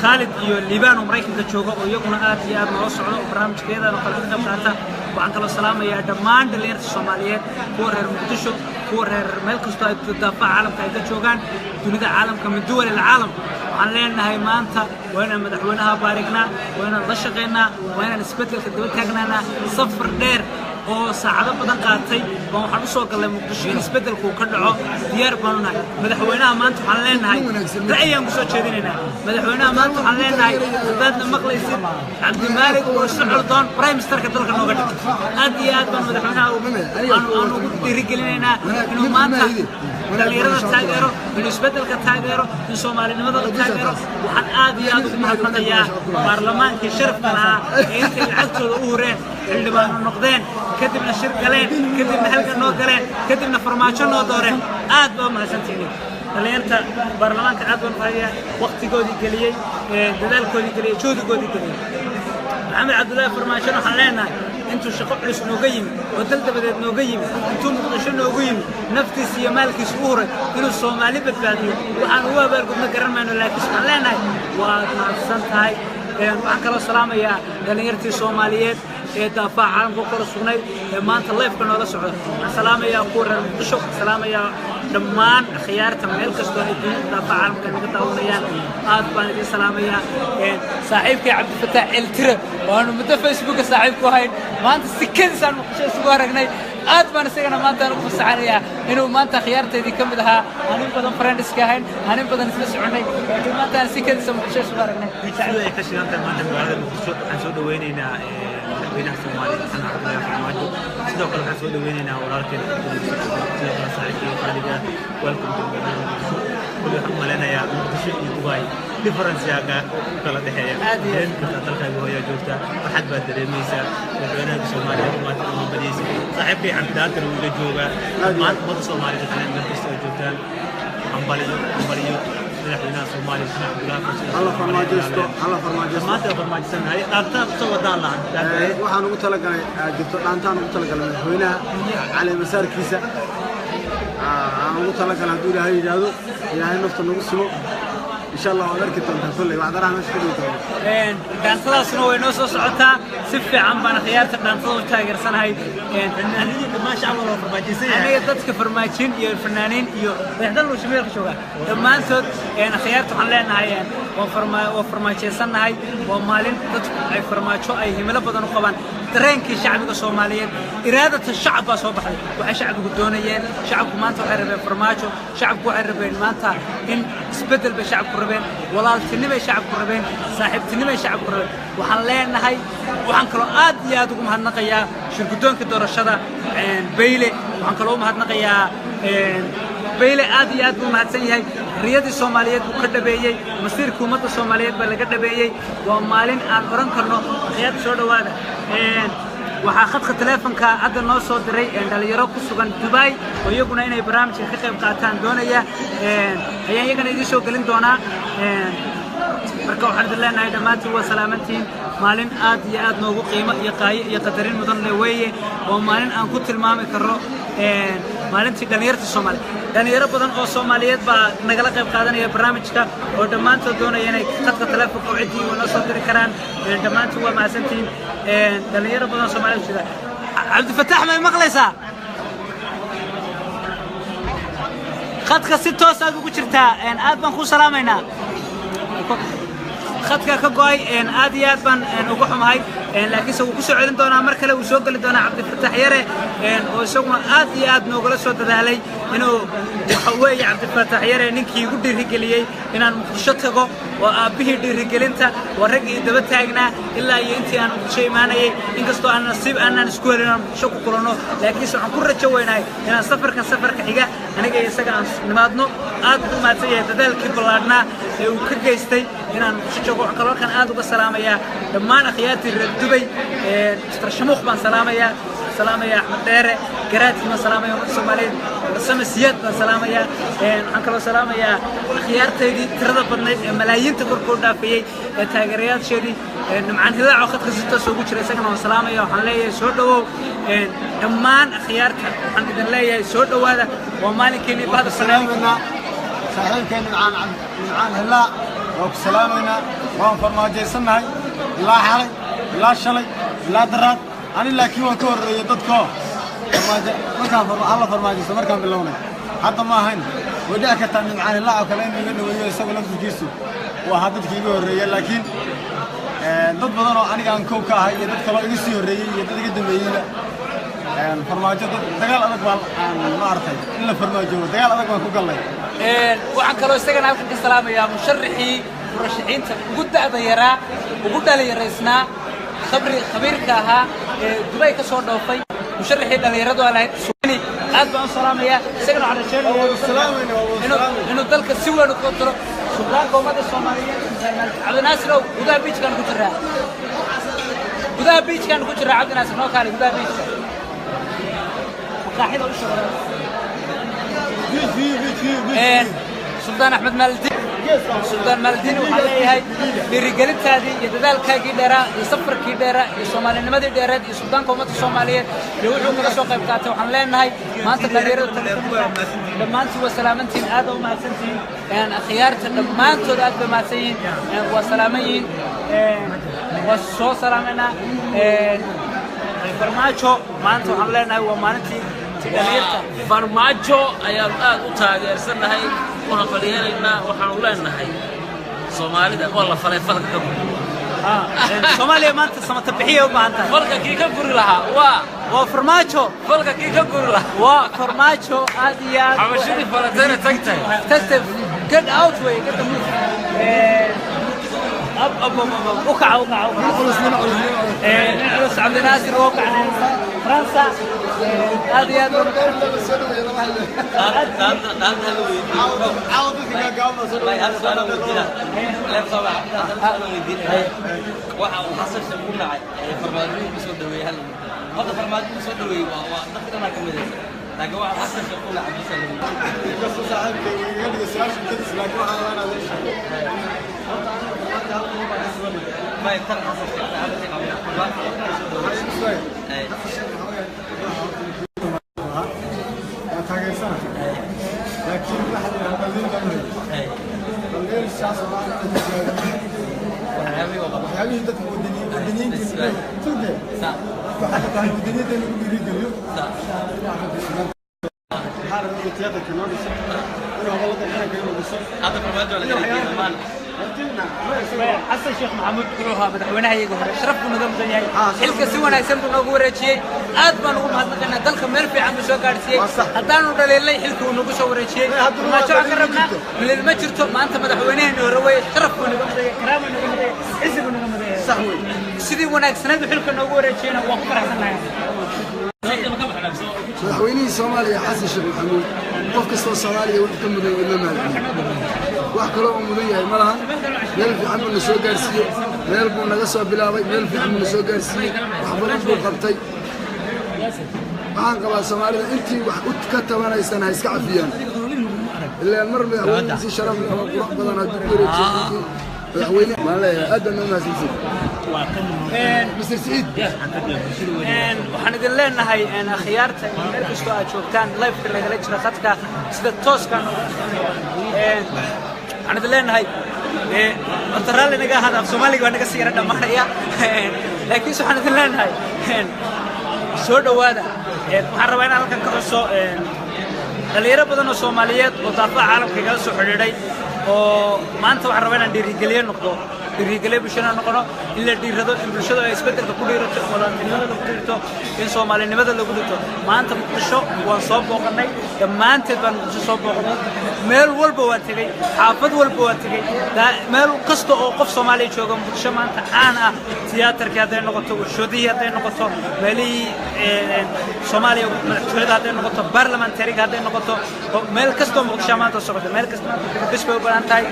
Khalid iyo Liibaan oo Mareykanka jooga oo iyaguna aad iyo aad noo socdo barnaamijkeedan oo kala qayb qaata waxaan kala salaamayaa dhammaan dhalinyarada Soomaaliyeed kuwa reer Muqdisho kuwa reer meel kasta ay daafaca caalamka ay ka joogaan dunida caalamka min duwal caalam waxaan leenahay maanta waa inaan madaxweynaha baarignaa waa inaan la shaqeynaa waa inaan isbeddelka daba taagnaanaa safar dheer oo saacado badan qaatay oo waxaan u soo galay Muqdisho in isbeddelku ka dhaco diyaar baan u nahay madaxweynaha maanta waxaan leenahay ra'yaan ku soo jeedinaynaa madaxweynaha maanta waxaan leenahay dadna maqlaysid Cabdimaalik oo socodon prime ministerka dalka nooga dhigay aad iyo aad baan madaxweynaha ugu dhiirigelinaynaa inuu maanta dhalinyarada taageero inuu isbeddelka taageero in Soomaalinimada la taageero waxaan aad iyo aad ugu mahadnaqayaa baarlamaankii sharafka lahaa ee intay lacagtooda u hureen xildhibaano noqdeen kadibna shir galeen kadibna halka noo galeen kadibna farmaajo noo dooreen aad baa mahadsantihiin dhalinyarta baarlamaanka aad baan fahaya waqtigoodii geliyey dadaalkoodii geliyey joodigoodii geliyey maxamed cabdullaahi farmaajo waxaan leenahay intuu shaqo culus nooga yimi oo dal dabadeed nooga yimi intuu Muqdisho noogu yimi naftiisa iyo maalkiisa u huray inuu Soomaali badbaadiyo waxaan ugu abaalgudna garan mayno laakiin waxaan leenahay waad mahadsan tahay waxaan kaloo salaamayaa dhalinyartii Soomaaliyeed ee daafaca caalamka kor sugnay ee maanta live-ka noola socda waxaan salaamayaa kuwa reer Muqdisho salaamayaa dhammaan khiyaarta meel kastoo ay daafaca caalamka naga daawanayaan aad baan idin salaamayaa saaxiibkay Cabdifataax Eltire waanu muddo Facebook-ka saaxiib ku ahayn maanta si kadisaan Muqdisho isugu aragnay aad baan isagana maanta ugu fasaxanayaa inuu maanta khiyaarteedii ka mid ahaa anin badan friends-ka ahayn anin badan isla soconay laakiin maanta si kadisa Muqdisho isugu aragnay ay ka shiranta maanta magaalada Muqdisho waxaan soo dhaweynaynaa madaxweynaha Soomaaliya Xasan Cabdullaahi Farmaajo sidoo kale waxaan soo dhaweynaynaa walaalkeen sidoo kale saaxiibkii Khalida welcome to Muqdisho waxaan maleynayaa Muqdisho iyo Dubai difference-yaaga kala dhaxeeya dalka dalkaaga hooyo joogta waxaad baad dareemaysaa madaxweynaha Soomaaliya maanta oo badiyay saaxiibkii Cabdidaantan uu la joogaa maanta ummadda Soomaaliyeed meel kasta oo joogtaan ambaliyo madaxweynaha Soomaaliya Xasan Cabdullaahi maanta farmaajisanay dhaantaan soo wadaan waxaan ugu talagalay jirto dhaantaan ugu talagalay madaxweynaha cali masaarkiisa aan ugu talagalay hadduu ilaahay yidhaahdo ilaahay nafta nagu simo إن شاء الله ونركي تنتظر وعذرها مش كده دانتها سنوي نص صعتها سفة عم بنا خيارات دانتها تاجر سنة هاي فنانين ما شاء الله فرماجين أنا يدتك فرماجين يا الفنانين يو يحضروا شمير خشوع لما أنتوا يعني خيارات حلنا هاي وفرماجين سنة هاي ومالين ضد أي فرماجو أي هملا بدن قبان ترينك الشعب الصومالي إرادة الشعب صباح وعي شعب قدونيين شعب ما أنتوا عربين فرماجو شعب عربين ما أنت إن سبدل بشعب قربين ولا تنمي شعب قربين صاحب تنمي شعب قربين وحلينا هاي وحنكلو آد يا دوكم هالنقيا شركتون كدور الشدة بيلي وحنكلو هالنقيا بيلي آد يا دوكم هالسنة هاي رياض الصوماليات وكذا مصير حكومة الصوماليات بلقدر بيجي ومالين عن أوران كرنو خيار شو هذا waxaa khadka telefonka hadda noo soo diray dhalinyaro ku sugan Dubai oo iyaguna inay barnaamijka ka qayb qaataan doonaya ayaan iyagana idin soo galin doonaa marka waxaan idin leenahay dhammaantiin waa salaamantiin maalin aad iyo aad noogu qiimo iyo qaayo iyo qadarin mudan leh weeye oo maalin aan ku tilmaami karno maalintii dhalinyarta Soomaaliyeed dhalinyaro badan oo Soomaaliyeed baa nagala qayb qaadanaya barnaamijka oo dhammaantood doonaya inay khadka telefoonka u cidii wana soo diri karaan dhammaantiin waa mahadsantiin dhalinyaro badan Soomaaliyeed jira Cabdi Fataax ma maqlaysaa khadka si toos ah ugu jirtaa aad baan ku salaameynaa khadka ka go'ay aad iyo aad baan ugu xumahay laakiin soo ku soo celin doonaa mar kale uu soo gali doonaa Cabdi Fataax Yare oo isaguna aad iyo aad noogala soo dadaalay inuu waxa weeye Cabdi Fataax Yare ninkii ugu dhiirigeliyay inaan muqdisho tago oo aabihii dhiirigelinta waa rag iyo daba taagnaa ilaa iyo intii aan muqdisho imaanayay inkastoo aan nasiib aanan isku helin aan muqdisho ku kulano laakiin waxaan ku rajo weynahay inaan safarka xiga aniga iyo isaga aan nimaadno aad u maadsanyahay dadaalkii ballaadhnaa ee uu ka geystay inaan muqdisho joogo waxaan kaloo kan aad uga salaamayaa dhammaan akhyaartii reer Dubay Mr. Shamuukh baan salaamayaa Axmed Dheere garaadkii baan salaamayaa ummadda Soomaaliyeed Sama Siyaad baan salaamayaa waxaan kaloo salaamayaa akhyaartaydii tirada badnayd ee malaayiinta korkoo dhaafayay ee taageerayaasheedii nimcaan hilaaco khadka si toos ugu jiray isagana waan salaamayaa waxaan leeyahay soo dhawow dhammaan akhyaarta waxaan idin leeyahay soo dhawaada waa maalinkeennii bahda salaamina saaxiibkeen nimcaan hilaac waa ku salaamaynaa waan farmaajaysanahay ilaa xalay ilaa shalay ilaa daraad ani laakiin waan ka horreeyay dadkoo markaan alla farmaajaysto markaan bilownay hadda ma ahayn way dhici kartaa nimcaan hilaac oo kale in iga dhaweeyo isagu laftirkiisu waa ahaa dadkii iga horreeyay laakiin dad badan oo aniga aan koob ka ahay iyo dad kaloo iga sii horreeyey iyo dad iga dambeeyeyba farmaajo dagaal adag baan maartay in la farmaajo dagaal adag baan ku galnay waxaan kaloo isagana halkan ka salaamayaa musharaxii murashaxiinta ugu da'da yaraa ugu dhalinyaraysnaa khabiirka ahaa ee Dubai ka soo dhoofay musharaxii dhalinyaradu aan lahayd suuni aad baan u salaamayaa isagana waxaan rajaynayaa inuu dalka si weyn u kontrolo suldaanka ummadda Soomaaliyeed Cabdinaasir gudaha beachkan ku jiraa Cabdinaasir noo kaali gudaha beachka maqaaxida u shaqeeya سلطان أحمد مالدين سلطان مالدين وحنا هاي برجالة هذه يدل كاجي درا يسافر كي درا يسومالي نمدي درا يسلطان قومة الصومالية يوحوا كلا سوق بتاعته وحنا هاي ما أنت كبير لما أنت وسلامتين هذا وما سنتين يعني خيارة لما أنت ذات بما سين وسلامين وسو سلامنا فرماجو ما أنت وحنا هاي وما أنت farmaajo ayaan aad u taageersanahay una fadhiyeynaa waxaan u leenahay Soomaalida oo la falay falka ka guri Soomaaliya maanta samata bixiyo u baahan tahay falka kii ka guri lahaa waa farmaajo falka kii ka guri lahaa waa farmaajo aad iyo aad xabashidii falatayna tagtay get out way get the move وقع نعرس عبد الناصر وقع فرنسا هذه لكن واحد حسن يقول عبد السلام قصة صاحب يقول لي سؤال كذا لكن واحد انا ليش ما يقدر حسن هذا لكن واحد من الذين قبل الليل الساعة 7 هذه انت مدنيين تلقى صح واحد كان مدنيين يريد اليوم صح حارة التياتر كمان هذا برنامج ولا كمان حسن الشيخ محمود كلها مدحونها يجوا شرف ونظام زي حلك سوينا يسمى نقول شيء أدمن ومهدنا دلك مرفي عم شو قارسي هدانو دليل حلك ونقول شو شيء ما شو أقربنا من المجرد ما أنت مدحونين وروي شرف ونظام زي كرام ونظام زي اسم ونظام زي صحوي سيدي وناك سند حلك نقول شيء وقفر حسنا madaxweynihii Soomaaliya Xasan Sheekh Maxamuud qof kasta Soomaaliya wax ka mudan ila maalin wax kale oo mudan yahay malahan meel fiican uu soo gaarsiiyay meel buu naga soo bilaabay meel fiican uu soo gaarsiiyay wax badan buu qabtay waxaan qabaa Soomaalida intii wax u ka tabanaysan iska cafiyaan ilaa mar madaxweyne si sharaf leh oo qurux badan oo dib u wareejiyay madaxweyne ma leeyahay aad baan u mahadsantihiin Mr. Said waxaan idin leenahay akhyaarta meel kastoo aad joogtaan live-ka lagala jiro khadka sida tooskan waxaan idin leenahay horta raalli naga ahaada af soomaaliga waa naga sii yara dhammaanaya laakiin waxaan idin leenahay soo dhowaada waxaan rabaa inaan halkan ka xuso dhalinyaro badan oo Soomaaliyeed oo daafaca caalamka igala soo xidhiidhay oo maanta waxaan rabaa inaan dhiirigeliye noqdo dhiirigeliye bulshada noqono in la dhiirado in bulshada ay isbeddelka ku dhiirato walaaltinimada lagu dhiirto in Soomaalinimada lagu dhiirto maanta Muqdisho waan soo booqanay dhammaanteed baan Muqdisho soo booqanay meel walba waa tegey xaafad walba waa tegey meel kasta oo qof Soomaali jooga Muqdisho maanta aan ah tiyaatarkii hadday noqoto warshodihii hadday noqoto meelihii Soomaaliya madaxtooyada hadday noqoto baarlamantariga hadday noqoto meel kasta oo Muqdisho maanta socda meel kasta bes bay u baahan tahay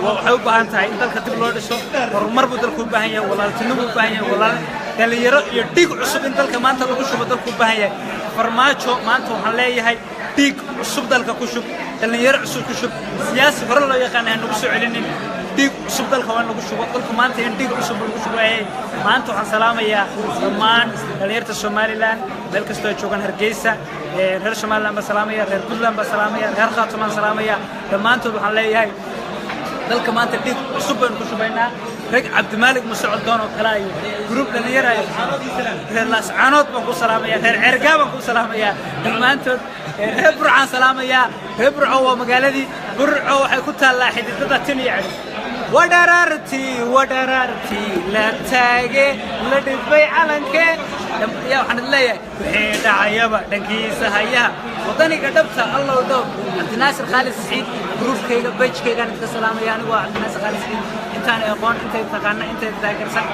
waxay u baahan tahay in dalka dib loo dhiso horumar buu dalku u baahan yahay walaaltinimo u baahan yahay walaal dhalinyaro iyo dhiig cusub in dalka maanta lagu shubo dalku u baahan yahay farmaajo maanta waxaan leeyahay dhiig cusub dalka ku shub dhalinyaro cusub ku shub siyaasi hore loo yaqaan aan nagu soo celinin dhiig cusub dalka waa lagu shubo dalku maanta in dhiig cusub lagu shubaayay maanta waxaan salaamayaa dhammaan dhalinyarta Somaliland meel kastoo ay joogaan Hargeysa reer Somaliland baan salaamaya reer Puntland baan salaamaya reer Khartoum baan salaamaya dhammaantood waxaan leeyahay dalka maanta dhiig cusub baan ku shubaynaa rag Cabdimaalik Mas'uud doon oo kala iyo group dhalinyaro ay reer Laascaanood baan ku salaamaya reer Cergaa baan ku salaamaya dhammaantood reer Burcaan salaamaya reer Burco waa magaaladii Burco waxay ku taallaa xididada tan iyo cad ودررتي لا تاجي لا دبي علنكي يا waxaan leeyahay wixii dhacayaba dhankiisa haya wadani ka dhabta Allah wado Abdinaasir Khalid Said groupkayga page-kayga inta salaamaya anigu waa Abdinaasir Khalid Said intaan aqoon intay taqaana intay taageersan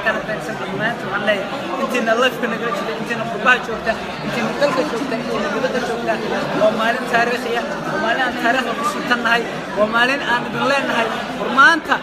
maanta waxaan leeyahay intiina live-ka naga jirtay intiina qurbaha joogta intiina dalka joogta intiina dibadda joogta waa maalin taariikhiya waa maalin aan taariikhda ku sultanahay waa maalin aan idin leenahay maanta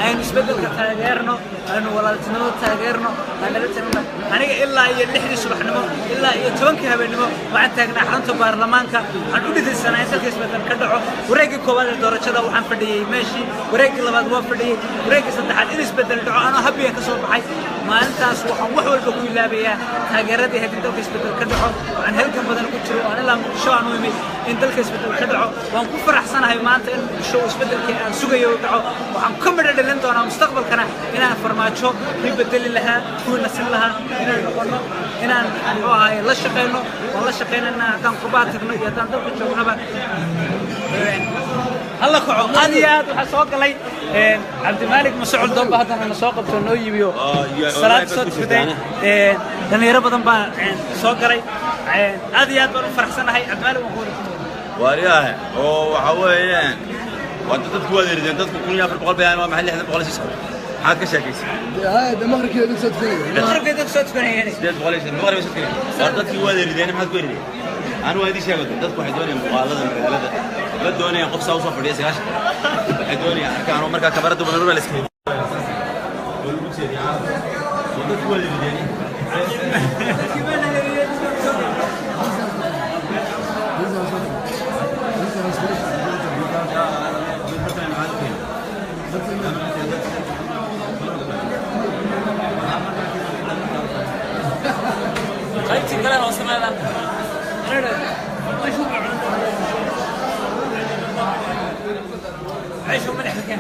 aynu isbeddelka taageerno aynu walaaltinimada taageerno aanalatanima aniga ilaa iyo 6 subaxnimo ilaa iyo 10 habeenimo waxaan taagnaa xarunta baarlamaanka waxaan u dhidaysanaa in dalka isbeddel ka dhaco wareegii koowaad ee doorashada waxaan fadhiyey meeshii wareegii labaad waa fadhiyey wareegii saddexaad in isbeddel dhaco anoo habiya ka soo baxay maalintaas waxaan wax walba ku ilaabayaa taageeradii haddii dalka isbeddel ka dhaco waxaan halkan badan ku jiro aan ilaa Muqdisho aan u imid in dalka isbeddel ka dhaco waan ku faraxsanahay maanta in Muqdisho isbeddelkii aan sugayo u dhaco waxaan ka midho dhalin doonaa mustaqbalkana inaan farmaajo ku bedeli lahaa ku nasin lahaa inaan noqono inaan muxuu ahaay la shaqeyno oo la shaqeynana haddaan qurbaha tagno iyo haddaan dalka joognaba الله كعو أديات وحسوق لي عبد الملك مسعود ضرب هذا أنا ساق بتنويبيو صلاة صوت كده لأن يربط ضمن ساق لي أديات فرح سنة هاي عبد الملك وقول ورياه وحويان وأنت تقول إذا أنت تقول يا في القلب يعني ما محل حد بقول شيء حاجة شاكيس ده مغرب كده صوت فيه مغرب كده صوت فيه يعني ده بقول شيء المغرب صوت فيه وأنت تقول إذا أنا ما تقول لي أنا وادي شيء قلت أنت تقول حدوني مقالة لا الدنيا قف سوسة في الرئيس يا شيخ الدنيا كانوا مركز كبرت وبنروح للسكين خليك تتكلم وصلنا له عيشوا ملح مكان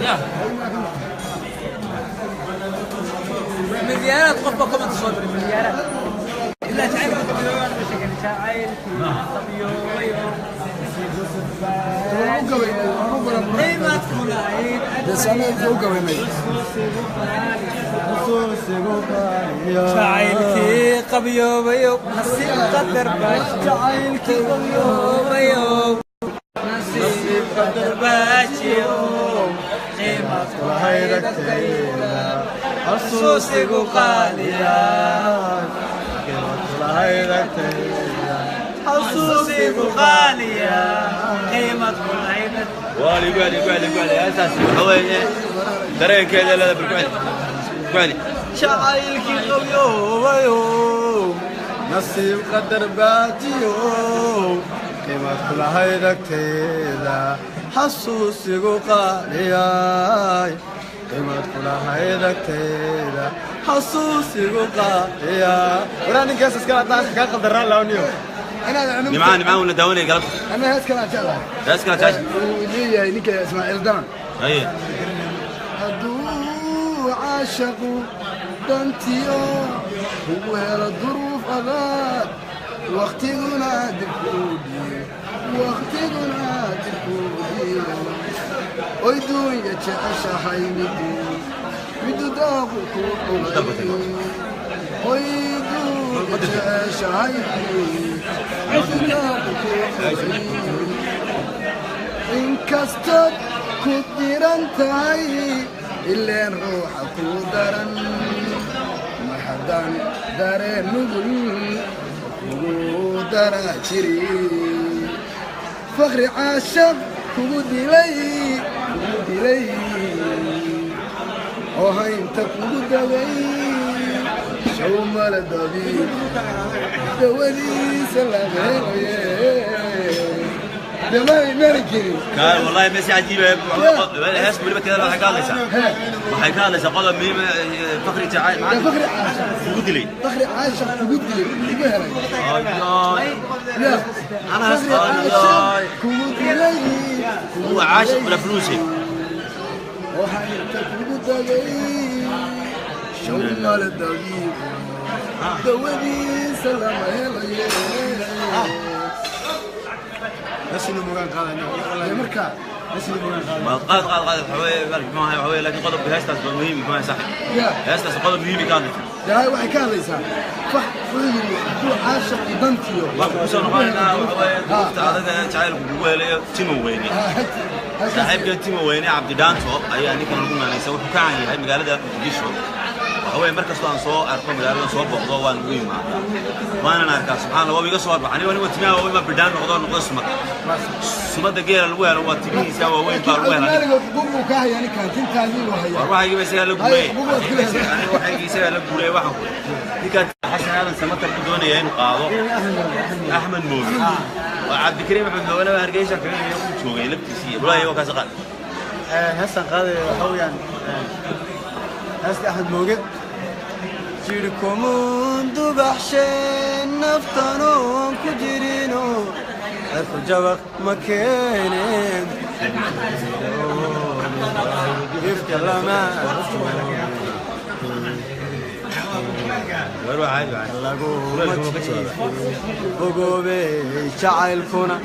يا مليارات قفة كم تصور مليارات إلا تعرف شاعر شاعركي قبيو بيو نصيب قدر باش شاعركي قبيو بيو نصيب قدر باش يوم قيمة وهيرك تيلا حسوسي قاليا قيمة وهيرك تيلا حسوسي قاليا قيمة وهيرك قولي أساس حوالي درين كذا لا قولي شاعركي قبيو بيو نصيب قدر باش يوم qiimad kulahayd agtayda xasuusigu qaadiyay qiimad kulahayd agtayda xasuusigu qaadiyay waraan ninkaas iskala daas ka qaldaraan laawniyo نمعان ولا داوني قلب أنا هسكن أشياء هسكن أشياء ولي نيك إسماعيل دان أيه أدو عاشقو دانتيو هو الظروف أغاد وقتنا دفودي وقتنا دفودي ويدو يتعشى حيمدي بدو داغو كوكو ويدو يتعشى حيمدي إن كستد كديران تاي إلا نروح كودران ما حدان دارين نقول دارا شري فخري عاشق كودي لي وهاي انت كودي لي شو مال الدبيب دولي سلام دماغي مالكي قال والله ماشي عجيبه هاش بقول لك راح قالسه waxay ka hadlaysaa qodob muhiim faqri tacaay ma فخري عاشق gudley فخري عاشق كودي لي يا انا هسه كودي لي هو عاشق ولا فلوسي وهاي انت كودي لي شو مال الدبيب دولي سلام بس إنه مكان قاعد يا مركا بس إنه مكان قاعد ما قاد حوالي لكن قضب بهاستاس مهم ما صح هاستاس قضب مهم كان يا هاي واحد كان ليس فح فيلم هو عاشق دنتيو ما كوسو نقولنا هذا تعال جوالي تيمو ويني صاحبك تيمو ويني عبد دانتو اي اني كان نقول انا سوي كان هي مقالده ديشو هو مركز aan soo arko magaalada soo boqdo waan u imaado waana arkaa subxaan Allah wiiga soo arbaxani waan watimaa oo ma bidaan noqdo sumada geela lagu helo waa timihiisa waa weyn baa lagu helaa bubu ka hayani kan tintaadi waa haya waxay isaga la guulay waxay isaga la guulay waxa ninka xasan aadan samata ku doonaya inuu qaado Ahmed Nuur waa Cabdi Kariim Axmed Nuur waa hargeysa kale iyo ku joogay labtiisii walaahi waa ka saqad هسه قاضي حويان هسه أحد موجود جيركم دبحشين نفتنون كجرينو عرفوا جوق مكينين كيف كلامه وروح عادي بقوبي شعيلكونا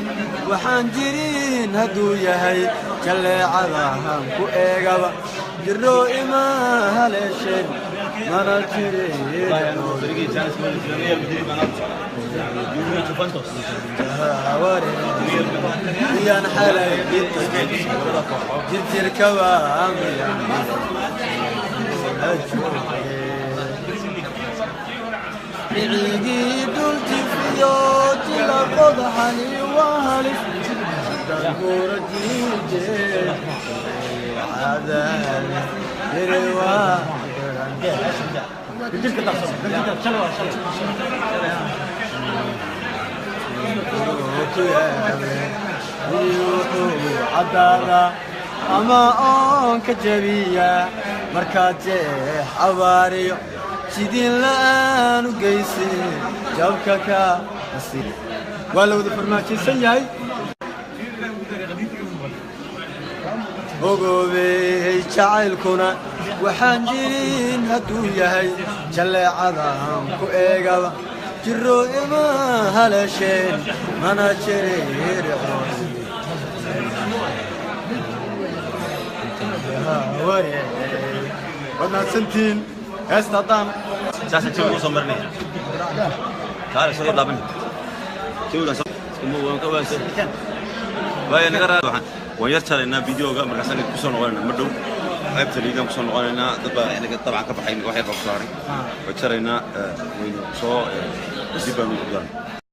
وحنجرين هدو يهي كلي عذاهم كوئيقبا جرو إما هالشين مانا جرين يان حالي جلت الكوا عيدي دلت فيوت لقد حني وهلف دقور جيجي عذاب يروا عدالا أما أنك جبيا مركاتي حواريو سيدين لان وقيسي جابك كاسي ولو ذا فرماتي سياي وقوبي شعيلكونا وحنجرين هدو يهي جلي عظام كوئيقا جرو إما هالشين مانا شرير عوزي ودنا سنتين استطعم ساسا تشوفوا صمرني تعال شو يطلع منه شو اسمه كويس وين نقرا ويرتل لنا فيديو مركز أنا كسر نقولنا مدو عيبت لي كم كسر نقولنا طبعا كبحين واحد بقصاري وترى لنا وين صو زبالة